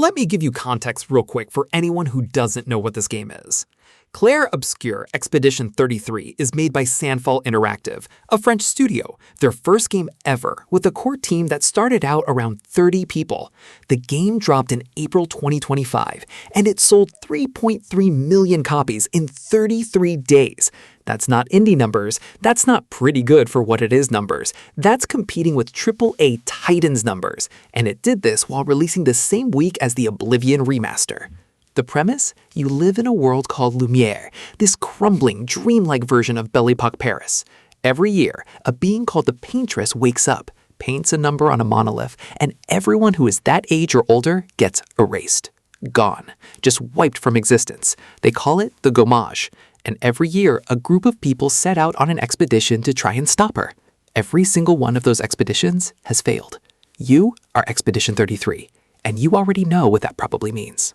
Let me give you context real quick for anyone who doesn't know what this game is. Clair Obscur Expedition 33 is made by Sandfall Interactive, a French studio, their first game ever, with a core team that started out around 30 people. The game dropped in April 2025, and it sold 3.3 million copies in 33 days. That's not indie numbers, that's not pretty good for what it is numbers. That's competing with AAA Titans numbers, and it did this while releasing the same week as the Oblivion remaster. The premise? You live in a world called Lumiere, this crumbling, dreamlike version of Belle Epoque Paris. Every year, a being called the Paintress wakes up, paints a number on a monolith, and everyone who is that age or older gets erased. Gone. Just wiped from existence. They call it the Gommage. And every year, a group of people set out on an expedition to try and stop her. Every single one of those expeditions has failed. You are Expedition 33, and you already know what that probably means.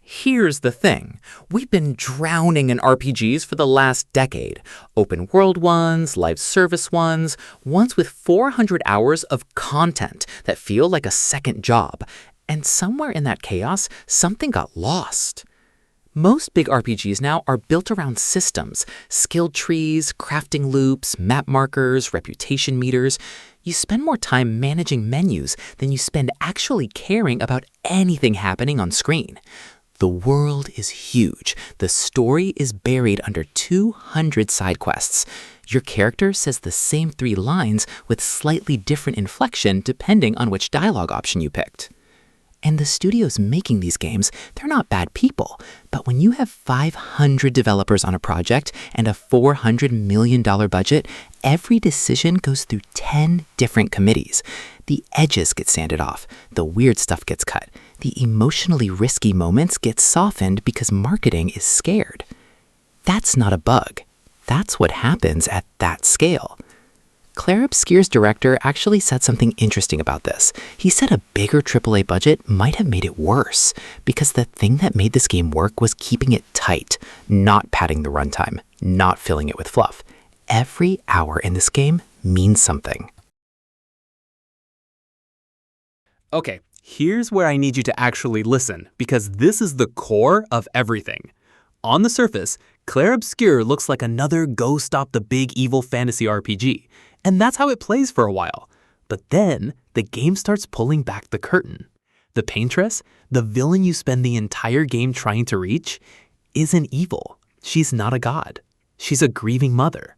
Here's the thing. We've been drowning in RPGs for the last decade. Open world ones, live service ones with 400 hours of content that feel like a second job. And somewhere in that chaos, something got lost. Most big RPGs now are built around systems, skill trees, crafting loops, map markers, reputation meters. You spend more time managing menus than you spend actually caring about anything happening on screen. The world is huge. The story is buried under 200 side quests. Your character says the same 3 lines with slightly different inflection depending on which dialogue option you picked. And the studios making these games, they're not bad people. But when you have 500 developers on a project and a $400 million budget, every decision goes through 10 different committees. The edges get sanded off, the weird stuff gets cut, the emotionally risky moments get softened because marketing is scared. That's not a bug. That's what happens at that scale. Clair Obscur's director actually said something interesting about this. He said a bigger AAA budget might have made it worse, because the thing that made this game work was keeping it tight, not padding the runtime, not filling it with fluff. Every hour in this game means something. Okay, here's where I need you to actually listen, because this is the core of everything. On the surface, Clair Obscur looks like another Go Stop the Big Evil fantasy RPG, and that's how it plays for a while. But then, the game starts pulling back the curtain. The Paintress, the villain you spend the entire game trying to reach, isn't evil. She's not a god. She's a grieving mother.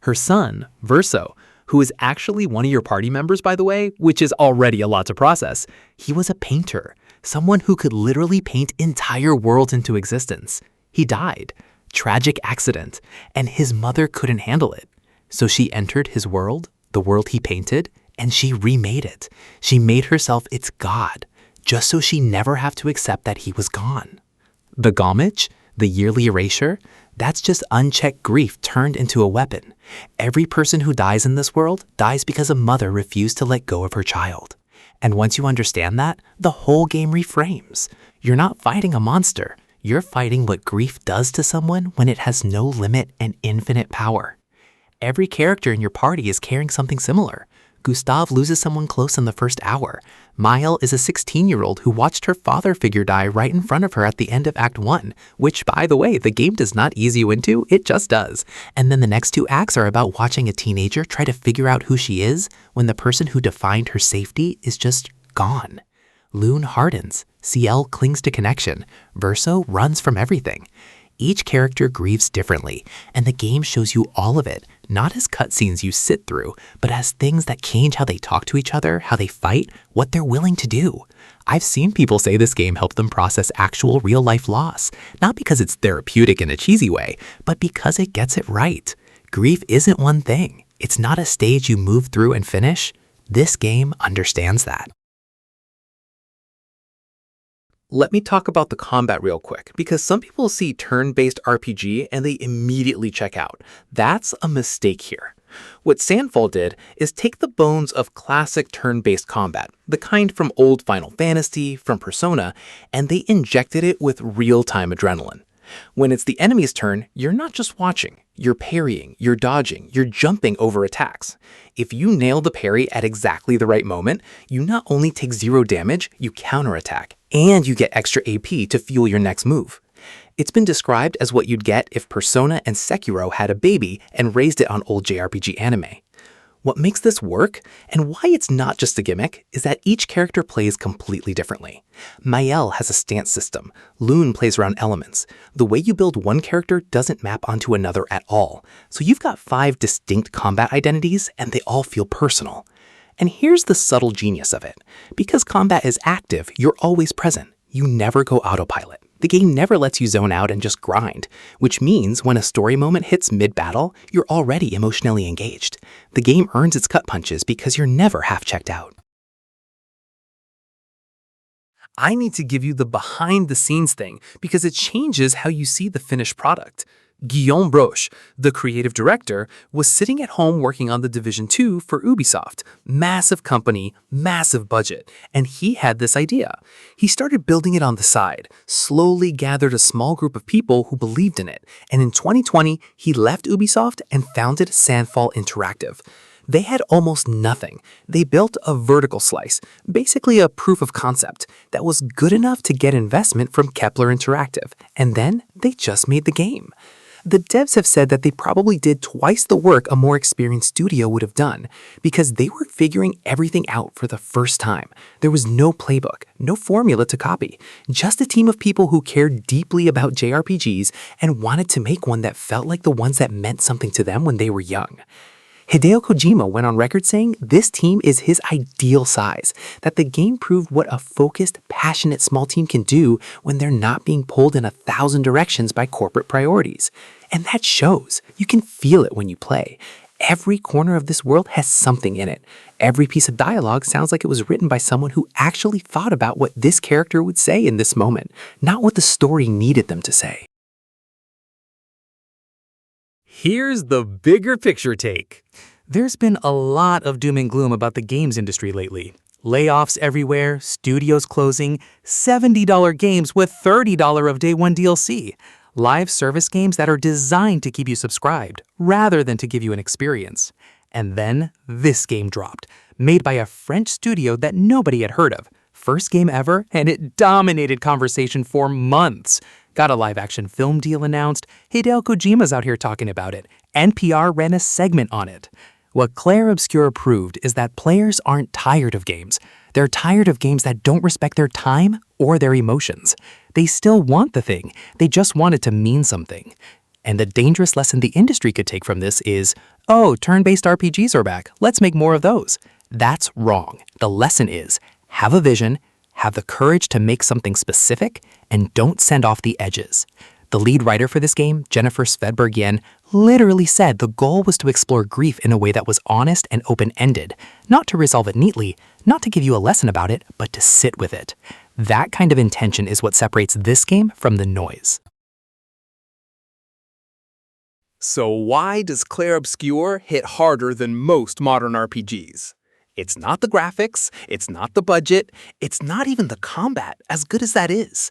Her son, Verso, who is actually one of your party members, by the way, which is already a lot to process, he was a painter, someone who could literally paint entire worlds into existence. He died. Tragic accident. And his mother couldn't handle it. So she entered his world, the world he painted, and she remade it. She made herself its god, just so she never have to accept that he was gone. The Gommage, the yearly erasure, that's just unchecked grief turned into a weapon. Every person who dies in this world dies because a mother refused to let go of her child. And once you understand that, the whole game reframes. You're not fighting a monster. You're fighting what grief does to someone when it has no limit and infinite power. Every character in your party is carrying something similar. Gustave loses someone close in the first hour. Maëlle is a 16-year-old who watched her father figure die right in front of her at the end of Act 1, which, by the way, the game does not ease you into, it just does. And then the next 2 acts are about watching a teenager try to figure out who she is when the person who defined her safety is just gone. Lune hardens. Ciel clings to connection. Verso runs from everything. Each character grieves differently, and the game shows you all of it, not as cutscenes you sit through, but as things that change how they talk to each other, how they fight, what they're willing to do. I've seen people say this game helped them process actual real-life loss, not because it's therapeutic in a cheesy way, but because it gets it right. Grief isn't one thing. It's not a stage you move through and finish. This game understands that. Let me talk about the combat real quick, because some people see turn-based RPG and they immediately check out. That's a mistake here. What Sandfall did is take the bones of classic turn-based combat, the kind from old Final Fantasy, from Persona, and they injected it with real-time adrenaline. When it's the enemy's turn, you're not just watching. You're parrying, you're dodging, you're jumping over attacks. If you nail the parry at exactly the right moment, you not only take 0 damage, you counterattack, and you get extra AP to fuel your next move. It's been described as what you'd get if Persona and Sekiro had a baby and raised it on old JRPG anime. What makes this work, and why it's not just a gimmick, is that each character plays completely differently. Mael has a stance system. Lune plays around elements. The way you build one character doesn't map onto another at all. So you've got 5 distinct combat identities, and they all feel personal. And here's the subtle genius of it. Because combat is active, you're always present. You never go autopilot. The game never lets you zone out and just grind, which means when a story moment hits mid-battle, you're already emotionally engaged. The game earns its gut punches because you're never half checked out. I need to give you the behind-the-scenes thing because it changes how you see the finished product. Guillaume Broche, the creative director, was sitting at home working on The Division 2 for Ubisoft. Massive company, massive budget, and he had this idea. He started building it on the side, slowly gathered a small group of people who believed in it, and in 2020, he left Ubisoft and founded Sandfall Interactive. They had almost nothing. They built a vertical slice, basically a proof of concept, that was good enough to get investment from Kepler Interactive, and then they just made the game. The devs have said that they probably did twice the work a more experienced studio would have done because they were figuring everything out for the first time. There was no playbook, no formula to copy, just a team of people who cared deeply about JRPGs and wanted to make one that felt like the ones that meant something to them when they were young. Hideo Kojima went on record saying this team is his ideal size, that the game proved what a focused, passionate small team can do when they're not being pulled in 1,000 directions by corporate priorities. And that shows. You can feel it when you play. Every corner of this world has something in it. Every piece of dialogue sounds like it was written by someone who actually thought about what this character would say in this moment, not what the story needed them to say. Here's the bigger picture take. There's been a lot of doom and gloom about the games industry lately. Layoffs everywhere, studios closing, $70 games with $30 of day one DLC. Live service games that are designed to keep you subscribed, rather than to give you an experience. And then this game dropped, made by a French studio that nobody had heard of. First game ever, and it dominated conversation for months. Got a live-action film deal announced, Hideo Kojima's out here talking about it, NPR ran a segment on it. What Clair Obscur proved is that players aren't tired of games. They're tired of games that don't respect their time or their emotions. They still want the thing, they just want it to mean something. And the dangerous lesson the industry could take from this is, oh, turn-based RPGs are back, let's make more of those. That's wrong. The lesson is, have a vision, have the courage to make something specific, and don't send off the edges. The lead writer for this game, Jennifer Svedberg-Yen, literally said the goal was to explore grief in a way that was honest and open-ended, not to resolve it neatly, not to give you a lesson about it, but to sit with it. That kind of intention is what separates this game from the noise. So why does Clair Obscur hit harder than most modern RPGs? It's not the graphics, it's not the budget, it's not even the combat, as good as that is.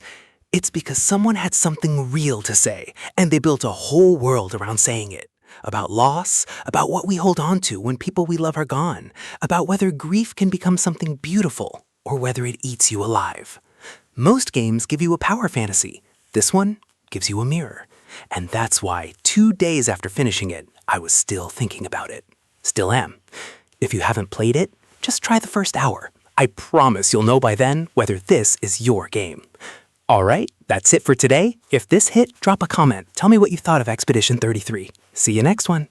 It's because someone had something real to say, and they built a whole world around saying it. About loss, about what we hold on to when people we love are gone, about whether grief can become something beautiful, or whether it eats you alive. Most games give you a power fantasy. This one gives you a mirror. And that's why 2 days after finishing it, I was still thinking about it. Still am. If you haven't played it, just try the first hour. I promise you'll know by then whether this is your game. All right, that's it for today. If this hit, drop a comment. Tell me what you thought of Expedition 33. See you next one.